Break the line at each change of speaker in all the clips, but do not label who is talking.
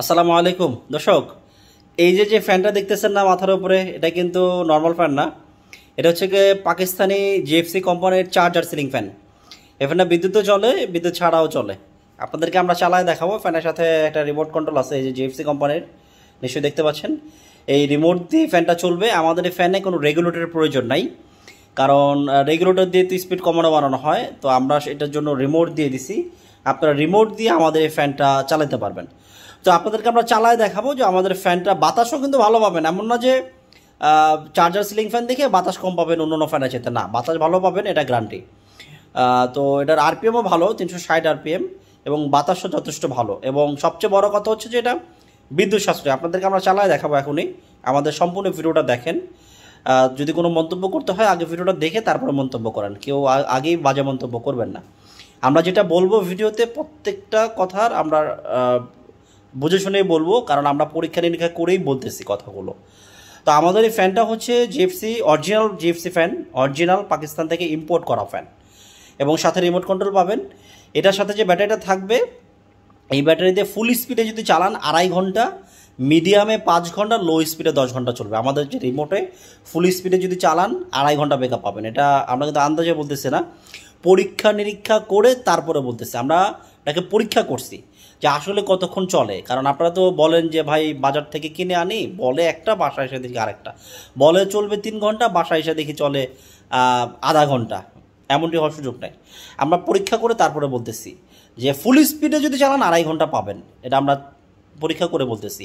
আসসালামু আলাইকুম দর্শক, এই যে ফ্যানটা দেখতেছেন না মাথার উপরে, এটা কিন্তু নর্মাল ফ্যান না। এটা হচ্ছে গিয়ে পাকিস্তানি জিএফসি কোম্পানির চার্জার সিলিং ফ্যান। এই ফ্যানটা বিদ্যুৎও চলে, বিদ্যুৎ ছাড়াও চলে। আপনাদেরকে আমরা চালায় দেখাবো। ফ্যানের সাথে একটা রিমোট কন্ট্রোল আছে, এই যে জিএফসি কোম্পানির, নিশ্চয়ই দেখতে পাচ্ছেন। এই রিমোট দিয়ে ফ্যানটা চলবে। আমাদের এই ফ্যানে কোনো রেগুলেটরের প্রয়োজন নাই, কারণ রেগুলেটর দিয়ে তো স্পিড কমানো বানানো হয়। তো আমরা এটার জন্য রিমোট দিয়ে দিছি। আপনারা রিমোট দিয়ে আমাদের এই ফ্যানটা চালাতে পারবেন। তো আপনাদেরকে আমরা চালায় দেখাবো যে আমাদের ফ্যানটা বাতাসও কিন্তু ভালো পাবেন। এমন না যে চার্জার সিলিং ফ্যান দেখে বাতাস কম পাবেন অন্য ফ্যানের চেয়ে, না, বাতাস ভালো পাবেন, এটা গ্যারান্টি। তো এটার আরপিএমও ভালো, 360 আরপিএম, এবং বাতাসও যথেষ্ট ভালো। এবং সবচেয়ে বড় কথা হচ্ছে যে এটা বিদ্যুৎ সাশ্রয়। আপনাদেরকে আমরা চালায় দেখাবো এখনই। আমাদের সম্পূর্ণ ভিডিওটা দেখেন। যদি কোনো মন্তব্য করতে হয় আগে ভিডিওটা দেখে তারপরে মন্তব্য করেন, কেউ আগেই বাজে মন্তব্য করবেন না। আমরা যেটা বলবো ভিডিওতে প্রত্যেকটা কথার আমরা বুঝে শুনেই বলবো, কারণ আমরা পরীক্ষা নিরীক্ষা করেই বলতেছি কথাগুলো। তো আমাদের এই ফ্যানটা হচ্ছে GFC, original GFC fan, original Pakistan থেকে ইম্পোর্ট করা ফ্যান, এবং সাথে রিমোট কন্ট্রোল পাবেন। এটার সাথে যে ব্যাটারিটা থাকবে, এই ব্যাটারিতে ফুল স্পিডে যদি চালান 2.5 ঘন্টা, মিডিয়ামে 5 ঘন্টা, লো স্পিডে 10 ঘন্টা চলবে। আমাদের যে রিমোটে ফুল স্পিডে যদি চালান 2.5 ঘন্টা ব্যাকআপ পাবেন। এটা আমরা কিন্তু আন্দাজে বলতেছি না, পরীক্ষা নিরীক্ষা করে তারপরে বলতেছি। আমরা এটাকে পরীক্ষা করছি যে আসলে কতক্ষণ চলে। কারণ আপনারা তো বলেন যে ভাই বাজার থেকে কিনে আনি, বলে একটা, বাসায় এসে দেখি আরেকটা। বলে চলবে 3 ঘন্টা, বাসায় এসে দেখি চলে আধা ঘন্টা। এমনটি হওয়ার সুযোগ নেই। আমরা পরীক্ষা করে তারপরে বলতেছি যে ফুল স্পিডে যদি চালান 2.5 ঘন্টা পাবেন। এটা আমরা পরীক্ষা করে বলতেছি।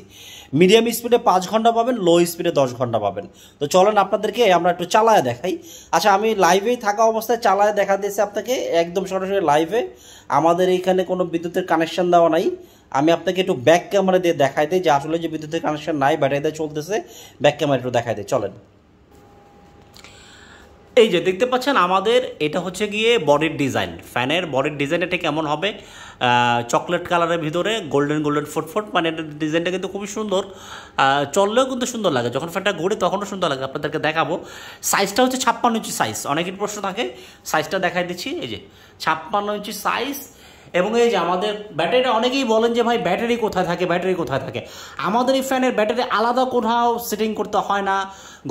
মিডিয়াম স্পিডে 5 ঘন্টা পাবেন, লো স্পিডে 10 ঘন্টা পাবেন। তো চলেন আপনাদেরকে আমরা একটু চালায় দেখাই। আচ্ছা, আমি লাইভেই থাকা অবস্থায় চালায় দেখা দিয়েছি আপনাকে, একদম সরাসরি লাইভে। আমাদের এইখানে কোনো বিদ্যুতের কানেকশন দেওয়া নাই। আমি আপনাকে একটু ব্যাক ক্যামেরা দিয়ে দেখাই দিই যে আসলে যে বিদ্যুতের কানেকশন নাই, ব্যাটারিতে চলতেছে। ব্যাক ক্যামেরা একটু দেখাই দিই, চলেন। এই যে দেখতে পাচ্ছেন আমাদের এটা হচ্ছে গিয়ে বডির ডিজাইন। ফ্যানের বডির ডিজাইন এটা কেমন হবে, চকলেট কালারের ভিতরে গোল্ডেন ফুটফুট, মানে এটা ডিজাইনটা কিন্তু খুবই সুন্দর। চললেও কিন্তু সুন্দর লাগে, যখন ফ্যানটা ঘুরে তখনও সুন্দর লাগে। আপনাদেরকে দেখাবো। সাইজটা হচ্ছে 56 ইঞ্চি সাইজ। অনেকের প্রশ্ন থাকে, সাইজটা দেখাই দিচ্ছি। এই যে 56 ইঞ্চি সাইজ। এবং এই যে আমাদের ব্যাটারিটা, অনেকেই বলেন যে ভাই ব্যাটারি কোথায় থাকে, ব্যাটারি কোথায় থাকে। আমাদের এই ফ্যানের ব্যাটারি আলাদা কোথাও সেটিং করতে হয় না,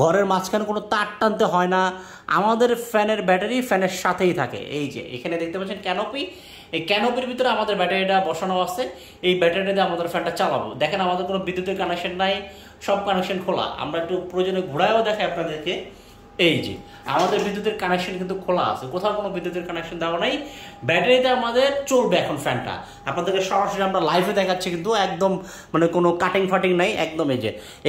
ঘরের মাঝখানে কোনো তার টানতে হয় না। আমাদের ফ্যানের ব্যাটারি ফ্যানের সাথেই থাকে। এই যে এখানে দেখতে পাচ্ছেন ক্যানোপি, এই ক্যানোপির ভিতরে আমাদের ব্যাটারিটা বসানো আছে। এই ব্যাটারিটা দিয়ে আমাদের ফ্যানটা চালাবো। দেখেন আমাদের কোনো বিদ্যুতের কানেকশন নাই, সব কানেকশন খোলা। আমরা একটু প্রয়োজনে ঘোরায়ও দেখাই আপনাদেরকে। এই যে আমাদের বিদ্যুতের কানেকশন কিন্তু খোলা আছে, কোথাও কোনো বিদ্যুতের কানেকশন দেওয়া নাই। ব্যাটারিতে আমাদের চলবে এখন ফ্যানটা। আপনাদেরকে সরাসরি আমরা লাইভে দেখাচ্ছি, কিন্তু একদম মানে কোনো কাটিং ফাটিং নাই, একদম।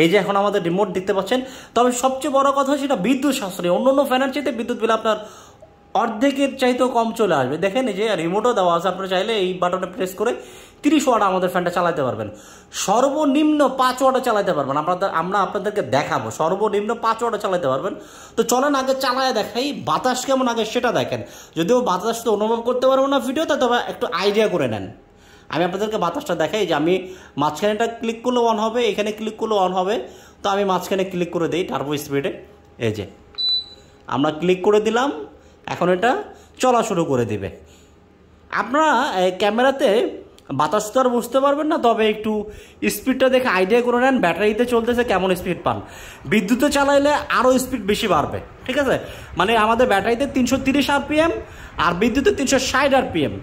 এই যে এখন আমাদের রিমোট দেখতে পাচ্ছেন। তবে সবচেয়ে বড় কথা হচ্ছে এটা বিদ্যুৎ সাশ্রয়ী। অন্য ফ্যানের চাইতে বিদ্যুৎ বিল আপনার অর্ধেকের চাইতেও কম চলে আসবে। দেখেন এই যে রিমোটও দেওয়া আছে, আপনারা চাইলে এই বাটনে প্রেস করে 30 ওয়াট আমাদের ফ্যানটা চালাতে পারবেন। সর্বনিম্ন 5 ওয়াটে চালাতে পারবেন। আমরা আপনাদেরকে দেখাবো, সর্বনিম্ন 5 ওয়াটে চালাতে পারবেন। তো চলেন আগে চালায় দেখাই, বাতাস কেমন আগে সেটা দেখেন। যদিও বাতাস তো অনুভব করতে পারবো না ভিডিওতে, তবে একটু আইডিয়া করে নেন। আমি আপনাদেরকে বাতাসটা দেখাই। যে আমি মাঝখানেটা ক্লিক করলে অন হবে, এখানে ক্লিক করলে অন হবে। তো আমি মাঝখানে ক্লিক করে দিই টার্বো স্পিডে। এই যে আমরা ক্লিক করে দিলাম, এখন এটা চলা শুরু করে দিবে। আপনারা ক্যামেরাতে বাতাস তো আর বুঝতে পারবেন না, তবে একটু স্পিডটা দেখে আইডিয়া করে নেন ব্যাটারিতে চলতেছে কেমন স্পিড পান। বিদ্যুতে চালাইলে আরও স্পিড বেশি বাড়বে, ঠিক আছে। মানে আমাদের ব্যাটারিতে 330 আরপিএম আর বিদ্যুতে 360 আরপিএম।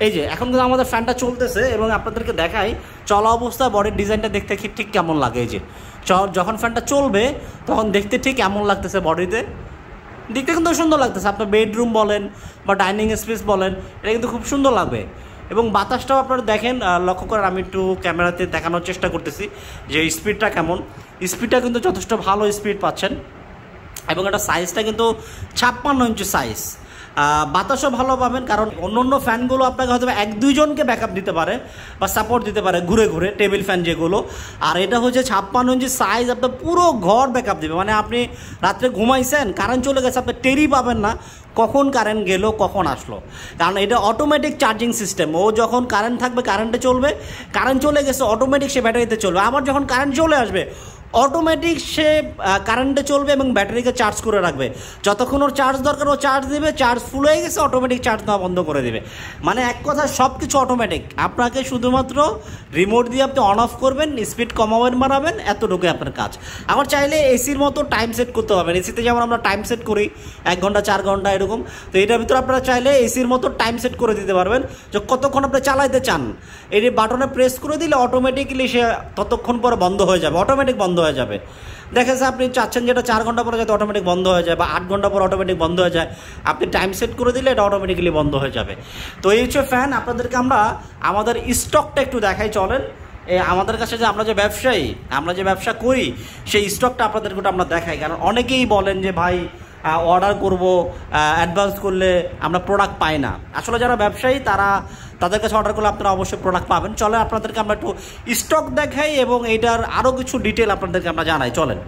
এই যে এখন কিন্তু আমাদের ফ্যানটা চলতেছে, এবং আপনাদেরকে দেখাই চলা অবস্থায় বডির ডিজাইনটা দেখতে ঠিক কেমন লাগে। এই যে যখন ফ্যানটা চলবে তখন দেখতে ঠিক কেমন লাগতেছে, বডিতে দেখতে কিন্তু সুন্দর লাগতেছে। আপনার বেডরুম বলেন বা ডাইনিং স্পেস বলেন, এটা কিন্তু খুব সুন্দর লাগবে। এবং বাতাসটাও আপনারা দেখেন, লক্ষ্য করেন। আমি একটু ক্যামেরাতে দেখানোর চেষ্টা করতেছি যে স্পিডটা কেমন। স্পিডটা কিন্তু যথেষ্ট ভালো স্পিড পাচ্ছেন। এবং এটা সাইজটা কিন্তু 56 ইঞ্চি সাইজ। বাতাসও ভালো পাবেন, কারণ অন্য ফ্যানগুলো আপনাকে হয়তো 1-2 জনকে ব্যাকআপ দিতে পারে বা সাপোর্ট দিতে পারে ঘুরে ঘুরে, টেবিল ফ্যান যেগুলো। আর এটা হচ্ছে 56 ইঞ্চি সাইজ, আপনার পুরো ঘর ব্যাকআপ দেবে। মানে আপনি রাত্রে ঘুমাইছেন, কারেন্ট চলে গেছে, আপনি টেরই পাবেন না কখন কারেন্ট গেল কখন আসলো, কারণ এটা অটোমেটিক চার্জিং সিস্টেম। ও যখন কারেন্ট থাকবে কারেন্টে চলবে, কারেন্ট চলে গেছে অটোমেটিক সে ব্যাটারিতে চলবে। আবার যখন কারেন্ট চলে আসবে অটোমেটিক সে কারেন্টে চলবে এবং ব্যাটারিকে চার্জ করে রাখবে। যতক্ষণ ওর চার্জ দরকার ও চার্জ দেবে, চার্জ ফুল হয়ে গেছে অটোমেটিক চার্জ দেওয়া বন্ধ করে দেবে। মানে এক কথা সব কিছু অটোমেটিক, আপনাকে শুধুমাত্র রিমোট দিয়ে আপনি অন অফ করবেন, স্পিড কমাবেন বাড়াবেন, এতটুকুই আপনার কাজ। আবার চাইলে এসির মতো টাইম সেট করতে পারবেন। এসিতে যেমন আমরা টাইম সেট করি 1 ঘন্টা 4 ঘন্টা এরকম, তো এটার ভিতরে আপনারা চাইলে এসির মতো টাইম সেট করে দিতে পারবেন যে কতক্ষণ আপনি চালাইতে চান। এই বাটনে প্রেস করে দিলে অটোমেটিকলি সে ততক্ষণ পরে বন্ধ হয়ে যাবে, অটোমেটিক বন্ধ হয়ে যাবে। দেখেন আপনি চাচ্ছেন যেটা 4 ঘন্টা পরে যাতে অটোমেটিক বন্ধ হয়ে যায় বা 8 ঘন্টা পর অটোমেটিক বন্ধ হয়ে যায়, আপনি টাইম সেট করে দিলে এটা অটোমেটিক্যালি বন্ধ হয়ে যাবে। তো এই হচ্ছে ফ্যান। আপনাদেরকে আমরা আমাদের স্টকটা একটু দেখাই, চলেন। আমাদের কাছে যে আমরা যে ব্যবসায়ী, আমরা যে ব্যবসা করি সেই স্টকটা আপনাদেরকে আমরা দেখাই। কারণ অনেকেই বলেন যে ভাই অর্ডার করব, অ্যাডভান্স করলে আমরা প্রোডাক্ট পাই না। আসলে যারা ব্যবসায়ী তাদের কাছে অর্ডার করলে আপনারা অবশ্যই প্রোডাক্ট পাবেন। চলে আপনাদেরকে আমরা একটু স্টক দেখাই এবং এইটার আরও কিছু ডিটেল আপনাদেরকে আমরা জানাই, চলেন।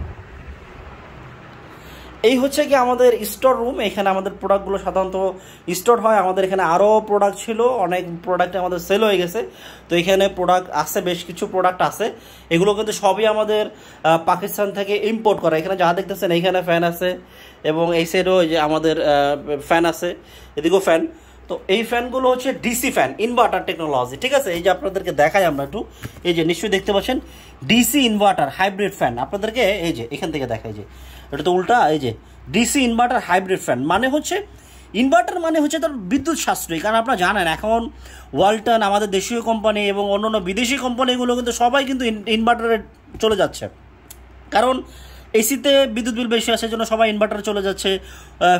এই হচ্ছে কি আমাদের স্টোর রুম। এখানে আমাদের প্রোডাক্টগুলো সাধারণত স্টোর হয়। আমাদের এখানে আরও প্রোডাক্ট ছিল, অনেক প্রোডাক্ট আমাদের সেল হয়ে গেছে। তো এখানে প্রোডাক্ট আছে, বেশ কিছু প্রোডাক্ট আছে। এগুলো কিন্তু সবই আমাদের পাকিস্তান থেকে ইম্পোর্ট করা। এখানে যা দেখতেছেন এইখানে ফ্যান আছে এবং এই সাইডেও যে আমাদের ফ্যান আছে, এদিকেও ফ্যান। তো এই ফ্যানগুলো হচ্ছে ডিসি ফ্যান, ইনভার্টার টেকনোলজি, ঠিক আছে। এই যে আপনাদেরকে দেখাই আমরা একটু, এই যে নিশ্চয়ই দেখতে পাচ্ছেন ডিসি ইনভার্টার হাইব্রিড ফ্যান। আপনাদেরকে এই যে এখান থেকে দেখাই, যে এটা তো উল্টা, এই যে ডিসি ইনভার্টার হাইব্রিড ফ্যান মানে হচ্ছে ইনভার্টার মানে হচ্ছে তার বিদ্যুৎ সাশ্রয়ী। কারণ আপনারা জানেন এখন ওয়ালটন আমাদের দেশীয় কোম্পানি এবং অন্যান্য বিদেশি কোম্পানিগুলো কিন্তু সবাই কিন্তু ইনভার্টারে চলে যাচ্ছে। কারণ এসিতে বিদ্যুৎ বিল বেশি আসে জন্য সবাই ইনভার্টার চলে যাচ্ছে,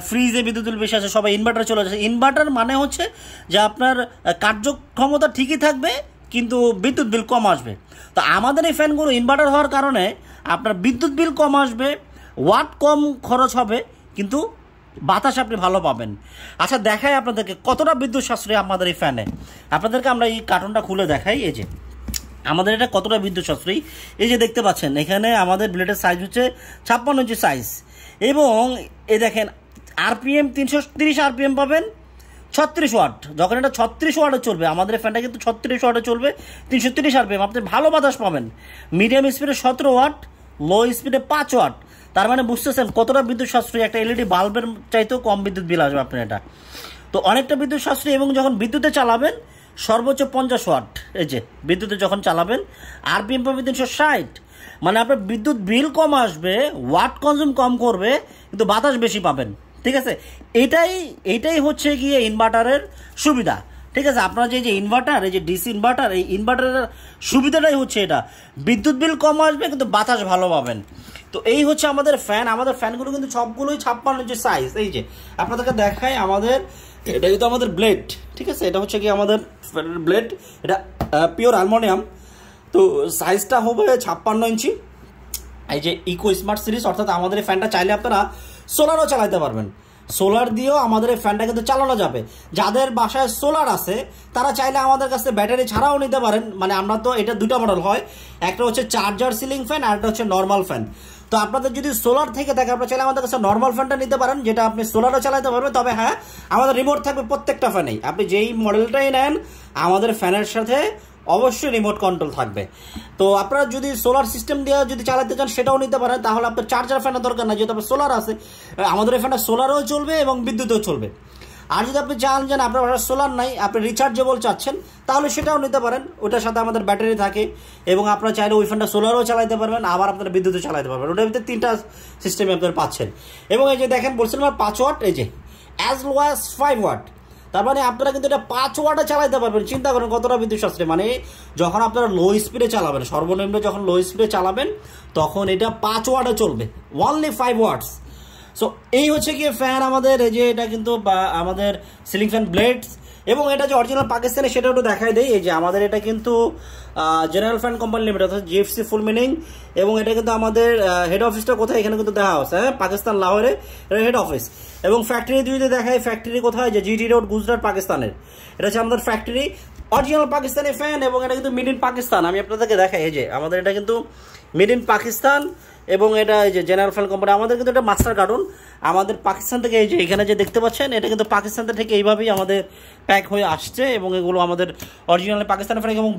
ফ্রিজে বিদ্যুৎ বিল বেশি আসে সবাই ইনভার্টার চলে যাচ্ছে। ইনভার্টার মানে হচ্ছে যে আপনার কার্যক্ষমতা ঠিকই থাকবে কিন্তু বিদ্যুৎ বিল কম আসবে। তো আমাদের এই ফ্যানগুলো ইনভার্টার হওয়ার কারণে আপনার বিদ্যুৎ বিল কম আসবে, ওয়াট কম খরচ হবে, কিন্তু বাতাস আপনি ভালো পাবেন। আচ্ছা দেখাই আপনাদেরকে কতটা বিদ্যুৎ সাশ্রয়ী আমাদের এই ফ্যানে। আপনাদেরকে আমরা এই কার্টনটা খুলে দেখাই, এই যে আমাদের এটা কতটা বিদ্যুৎ সাশ্রয়ী। এই যে দেখতে পাচ্ছেন এখানে আমাদের ব্লেডের সাইজ হচ্ছে 56 ইঞ্চি সাইজ এবং এই দেখেন আরপিএম 330 আরপিএম পাবেন, 36 ওয়াট। যখন এটা 36 ওয়াটে চলবে, আমাদের ফ্যানটা কিন্তু 36 ওয়াটে চলবে, 330 আরপিএম, আপনি ভালো বাতাস পাবেন। মিডিয়াম স্পিডে 17 ওয়াট, লো স্পিডে 5 ওয়াট। তার মানে বুঝতেছেন কতটা বিদ্যুৎ সাশ্রয়ী। একটা এলইডি বাল্বের চাইতেও কম বিদ্যুৎ বিল আসবে আপনার এটা। তো অনেকটা বিদ্যুৎ সাশ্রয়ী এবং যখন বিদ্যুতে চালাবেন সর্বোচ্চ 50 ওয়াট, এই যে বিদ্যুতে যখন চালাবেন আরপিএম পাবে 360। মানে আপনার বিদ্যুৎ বিল কম আসবে, ওয়াট কনজিউম কম করবে, কিন্তু বাতাস বেশি পাবেন, ঠিক আছে। এইটাই হচ্ছে গিয়ে ইনভার্টারের সুবিধা, ঠিক আছে। আপনার যে ইনভার্টার, এই যে ডিসি ইনভার্টার, এই ইনভার্টারের সুবিধাটাই হচ্ছে এটা, বিদ্যুৎ বিল কম আসবে কিন্তু বাতাস ভালো পাবেন। তো এই হচ্ছে আমাদের ফ্যান। আমাদের ফ্যানগুলো কিন্তু সবগুলোই 56 ইঞ্চি সাইজ। এই যে আপনাদেরকে দেখাই, আমাদের এটা কিন্তু আমাদের ব্লেড, ঠিক আছে। এটা হচ্ছে কি আমাদের ব্লেড, এটা পিওর অ্যালুমিনিয়াম। তো সাইজটা হবে 56 ইঞ্চি। এই যে ইকো স্মার্ট সিরিজ, অর্থাৎ আমাদের এই ফ্যানটা চাইলে আপনারা সোলারও চালাতে পারবেন। সোলার দিয়েও আমাদের এই ফ্যানটা কিন্তু চালানো যাবে। যাদের বাসায় সোলার আছে তারা চাইলে আমাদের কাছে ব্যাটারি ছাড়াও নিতে পারেন। মানে আমরা তো এটা দুটো মডেল হয়, একটা হচ্ছে চার্জার সিলিং ফ্যান আর একটা হচ্ছে নর্মাল ফ্যান। তো আপনাদের যদি সোলার থেকে থাকে আপনারা চাইলে আমাদের কাছে নর্মাল ফ্যানটা নিতে পারেন, যেটা আপনি সোলারও চালাতে পারবেন। তবে হ্যাঁ, আমাদের রিমোট থাকবে প্রত্যেকটা ফ্যানেই। আপনি যেই মডেলটাই নেন আমাদের ফ্যানের সাথে অবশ্যই রিমোট কন্ট্রোল থাকবে। তো আপনারা যদি সোলার সিস্টেম দিয়ে যদি চালাতে চান সেটাও নিতে পারেন, তাহলে আপনার চার্জার ফ্যানের দরকার নাই, যেহেতু আপনার সোলার আছে। আমাদের এই ফ্যানটা সোলারও চলবে এবং বিদ্যুতেও চলবে। আর যদি আপনি চান যে আপনার বাসায় সোলার নাই, আপনি রিচার্জেবল চাচ্ছেন, তাহলে সেটাও নিতে পারেন। ওটার সাথে আমাদের ব্যাটারি থাকে এবং আপনারা চাইলে ওই ফ্যানটা সোলারও চালাতে পারবেন, আবার আপনারা বিদ্যুতে চালাতে পারবেন। ওটার ভিতরে 3টা সিস্টেমে আপনারা পাচ্ছেন। এবং এই যে দেখেন বলছিলাম 5 ওয়াট, এই যে অ্যাজ লো অ্যাজ 5 ওয়াট। তার মানে আপনারা কিন্তু এটা 5 ওয়াটে চালাতে পারবেন। চিন্তা করেন কতটা বিদ্যুৎ সাশ্রয়। মানে যখন আপনারা লো স্পিডে চালাবেন, সর্বনিম্ন যখন লো স্পিডে চালাবেন তখন এটা 5 ওয়াটে চলবে, অনলি 5 ওয়াটস। সো এই হচ্ছে কি ফ্যান আমাদের। এই যে এটা কিন্তু আমাদের সিলিং ফ্যান ব্লেডস, এবং এটা যে অরিজিনাল পাকিস্তানি সেটা একটু দেখাই দেয়। এই যে আমাদের এটা কিন্তু জেনারেল ফ্যান কোম্পানি লিমিটেড, অর্থাৎ জিএফসি ফুল মিনিং। এবং এটা কিন্তু আমাদের হেড অফিসটা কোথায়, এখানে কিন্তু দেখা হচ্ছে, হ্যাঁ, পাকিস্তান লাহোরে হেড অফিস। এবং ফ্যাক্টরি যদি দেখায়, ফ্যাক্টরি কোথায়, যে জিটি রোড গুজরাট পাকিস্তানের। এটা হচ্ছে আমাদের ফ্যাক্টরি, অরিজিনাল পাকিস্তানি ফ্যান। এবং এটা কিন্তু মেড ইন পাকিস্তান। আমি আপনাদেরকে দেখাই, এই যে আমাদের এটা কিন্তু মেড ইন পাকিস্তান এবং এটা এই যে জেনারেল ফ্যান কোম্পানি। আমাদের কিন্তু এটা মাস্টার কার্টুন আমাদের পাকিস্তান থেকে। এই যে এখানে যে দেখতে পাচ্ছেন এটা কিন্তু পাকিস্তান থেকে এইভাবেই আমাদের প্যাক হয়ে আসছে এবং এগুলো আমাদের অরিজিনাল পাকিস্তানি ফ্যান। এবং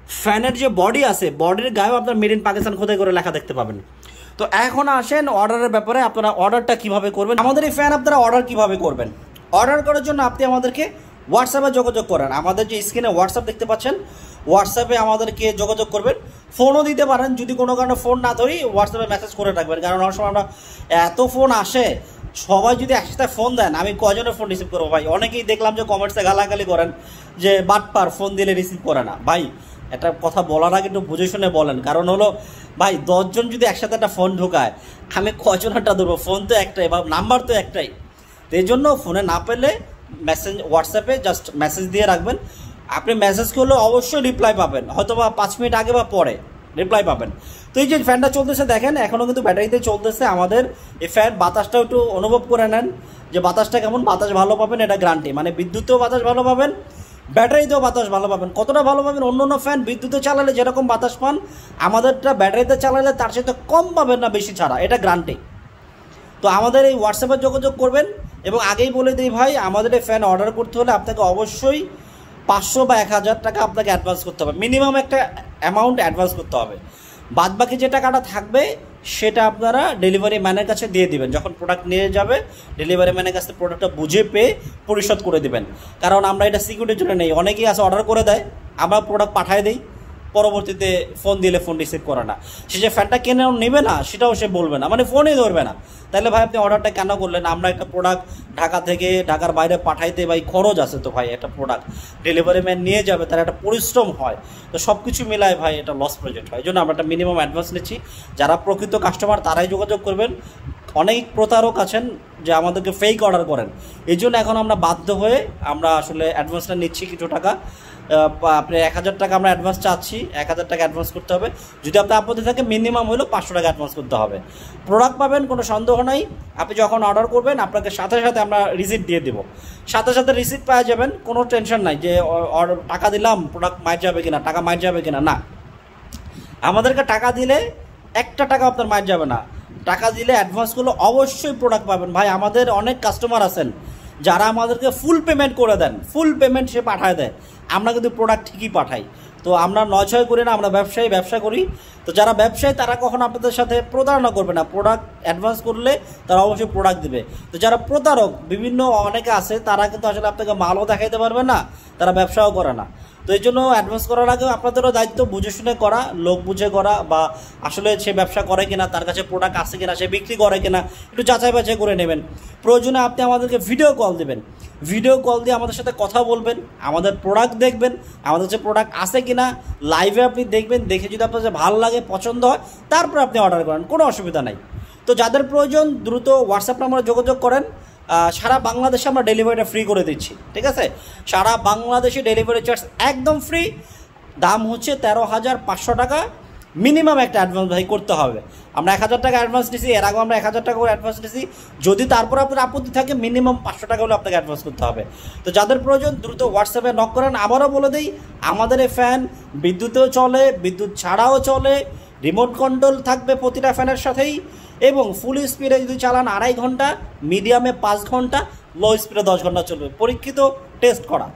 ফ্যানের যে বডি আছে, বডির গায়েও আপনার মেড ইন পাকিস্তান খোদাই করে লেখা দেখতে পাবেন। তো এখন আসেন অর্ডারের ব্যাপারে, আপনারা অর্ডারটা কিভাবে করবেন, আমাদের এই ফ্যান আপনারা অর্ডার কিভাবে করবেন। অর্ডার করার জন্য আপনি আমাদেরকে হোয়াটসঅ্যাপে যোগাযোগ করেন। আমাদের যে স্ক্রিনে হোয়াটসঅ্যাপ দেখতে পাচ্ছেন, হোয়াটসঅ্যাপে আমাদেরকে যোগাযোগ করবেন। ফোনও দিতে পারেন, যদি কোনো কারণে ফোন না ধরি হোয়াটসঅ্যাপে মেসেজ করে রাখবেন, কারণ অনেক সময় আমরা এত ফোন আসে, সবাই যদি একসাথে ফোন দেন আমি কজনের ফোন রিসিভ করবো ভাই। অনেকেই দেখলাম যে কমেন্টসে গালাগালি করেন যে বাটপার, ফোন দিলে রিসিভ করে না। ভাই একটা কথা বলার আগে একটু বুঝে শুনে বলেন, কারণ হলো ভাই 10 জন যদি একসাথে একটা ফোন ঢোকায় আমি কজনটা ধরবো, ফোন তো একটাই বা নাম্বার তো একটাই। তো এই জন্য ফোনে না পেলে মেসেজ হোয়াটসঅ্যাপে জাস্ট মেসেজ দিয়ে রাখবেন। আপনি মেসেজ করলে অবশ্যই রিপ্লাই পাবেন, হয়তো বা 5 মিনিট আগে বা পরে রিপ্লাই পাবেন। তো এই যে ফ্যানটা চলতেছে দেখেন, এখনও কিন্তু ব্যাটারিতে চলতেছে আমাদের এই ফ্যান। বাতাসটাও একটু অনুভব করে নেন যে বাতাসটা কেমন, বাতাস ভালো পাবেন, এটা গ্যারান্টি। মানে বিদ্যুতেও বাতাস ভালো পাবেন, ব্যাটারিতেও বাতাস ভালো পাবেন। কতটা ভালো পাবেন, অন্য অন্য ফ্যান বিদ্যুতে চালালে যেরকম বাতাস পান, আমাদেরটা ব্যাটারিতে চালালে তার সাথে কম পাবেন না, বেশি ছাড়া, এটা গ্যারান্টি। তো আমাদের এই হোয়াটসঅ্যাপে যোগাযোগ করবেন। এবং আগেই বলে দিই ভাই, আমাদের এই ফ্যান অর্ডার করতে হলে আপনাকে অবশ্যই 500 বা 1000 টাকা আপনাকে অ্যাডভান্স করতে হবে, মিনিমাম একটা অ্যামাউন্ট অ্যাডভান্স করতে হবে। বাদবাকি যে টাকাটা থাকবে সেটা আপনারা ডেলিভারি ম্যানের কাছে দিয়ে দিবেন। যখন প্রোডাক্ট নিয়ে যাবে ডেলিভারি ম্যানের কাছে প্রোডাক্টটা বুঝে পেয়ে পরিশোধ করে দিবেন। কারণ আমরা এটা সিকিউরিটির জন্য নেই, অনেকেই আছে অর্ডার করে দেয়, আমরা প্রোডাক্ট পাঠিয়ে দিই, পরবর্তীতে ফোন দিলে ফোন রিসিভ করে না। সে যে ফ্যানটা কেন নেবে না সেটাও সে বলবে না, মানে ফোনই ধরবে না। তাহলে ভাই আপনি অর্ডারটা কেন করলেন? আমরা একটা প্রোডাক্ট ঢাকা থেকে ঢাকার বাইরে পাঠাইতে ভাই খরচ আছে, তো ভাই একটা প্রোডাক্ট ডেলিভারি ম্যান নিয়ে যাবে, তার একটা পরিশ্রম হয়, তো সব কিছু মিলায় ভাই এটা লস প্রজেক্ট হয়। এই জন্য আমরা একটা মিনিমাম অ্যাডভান্স নিচ্ছি। যারা প্রকৃত কাস্টমার তারাই যোগাযোগ করবেন। অনেক প্রতারক আছেন যে আমাদেরকে ফেক অর্ডার করেন, এই জন্য এখন আমরা বাধ্য হয়ে আমরা আসলে অ্যাডভান্সটা নিচ্ছি কিছু টাকা। আপনি 1000 টাকা আমরা অ্যাডভান্স চাচ্ছি, 1000 টাকা অ্যাডভান্স করতে হবে। যদি আপনার আপত্তি থাকে মিনিমাম হলো 500 টাকা অ্যাডভান্স করতে হবে। প্রোডাক্ট পাবেন, কোনো সন্দেহ নাই। আপনি যখন অর্ডার করবেন আপনাকে সাথে সাথে আমরা রিসিপ্ট দিয়ে দেবো, সাথে সাথে রিসিপ্ট পাওয়া যাবেন, কোনো টেনশন নাই যে টাকা দিলাম প্রোডাক্ট মাইর যাবে কিনা, টাকা মাইর যাবে কিনা। না, আমাদেরকে টাকা দিলে একটা টাকা আপনার মাইর যাবে না। টাকা দিলে অ্যাডভান্সগুলো অবশ্যই প্রোডাক্ট পাবেন। ভাই আমাদের অনেক কাস্টমার আছেন যারা আমাদেরকে ফুল পেমেন্ট করে দেন, ফুল পেমেন্ট সে পাঠায় দেয়, আমরা কিন্তু প্রোডাক্ট ঠিকই পাঠাই। তো আমরা 9-6 করি না, আমরা ব্যবসা করি। তো যারা ব্যবসায়ী তারা কখনো আপনাদের সাথে প্রতারণা করবে না, প্রোডাক্ট অ্যাডভান্স করলে তারা অবশ্যই প্রোডাক্ট দেবে। তো যারা প্রতারক বিভিন্ন অনেকে আছে তারা কিন্তু আসলে আপনাকে মালও দেখাইতে পারবে না, তারা ব্যবসাও করে না। তো এই জন্য অ্যাডভান্স করার আগে আপনাদেরও দায়িত্ব বুঝে শুনে করা, লোক বুঝে করা, বা আসলে সে ব্যবসা করে কিনা, তার কাছে প্রোডাক্ট আছে কিনা, সে বিক্রি করে কিনা, একটু যাচাই বাছাই করে নেবেন। প্রয়োজনে আপনি আমাদেরকে ভিডিও কল দেবেন, ভিডিও কল দিয়ে আমাদের সাথে কথা বলবেন, আমাদের প্রোডাক্ট দেখবেন, আমাদের কাছে প্রোডাক্ট আছে কিনা লাইভে আপনি দেখবেন। দেখে যদি আপনার ভালো লাগে, পছন্দ হয়, তারপর আপনি অর্ডার করেন, কোনো অসুবিধা নাই। তো যাদের প্রয়োজন দ্রুত হোয়াটসঅ্যাপ নাম্বারে যোগাযোগ করেন। সারা বাংলাদেশে আমরা ডেলিভারিটা ফ্রি করে দিচ্ছি, ঠিক আছে? সারা বাংলাদেশে ডেলিভারি চার্জ একদম ফ্রি। দাম হচ্ছে 13,500 টাকা। মিনিমাম একটা অ্যাডভান্স ভাই করতে হবে। আমরা 1000 টাকা অ্যাডভান্স নিয়েছি, এর আগে আমরা 1000 টাকা করে অ্যাডভান্স নিয়েছি। যদি তারপর আপনার আপত্তি থাকে মিনিমাম 500 টাকা হলে আপনাকে অ্যাডভান্স করতে হবে। তো যাদের প্রয়োজন দ্রুত হোয়াটসঅ্যাপে নক করেন। আবারও বলে দিই, আমাদের এই ফ্যান বিদ্যুতেও চলে, বিদ্যুৎ ছাড়াও চলে, রিমোট কন্ট্রোল থাকবে প্রতিটা ফ্যানের সাথেই, এবং ফুল স্পিডে যদি চালান 2.5 ঘন্টা, মিডিয়ামে 5 ঘন্টা, লো স্পিডে 10 ঘন্টা চলবে, পরীক্ষিত, টেস্ট করা।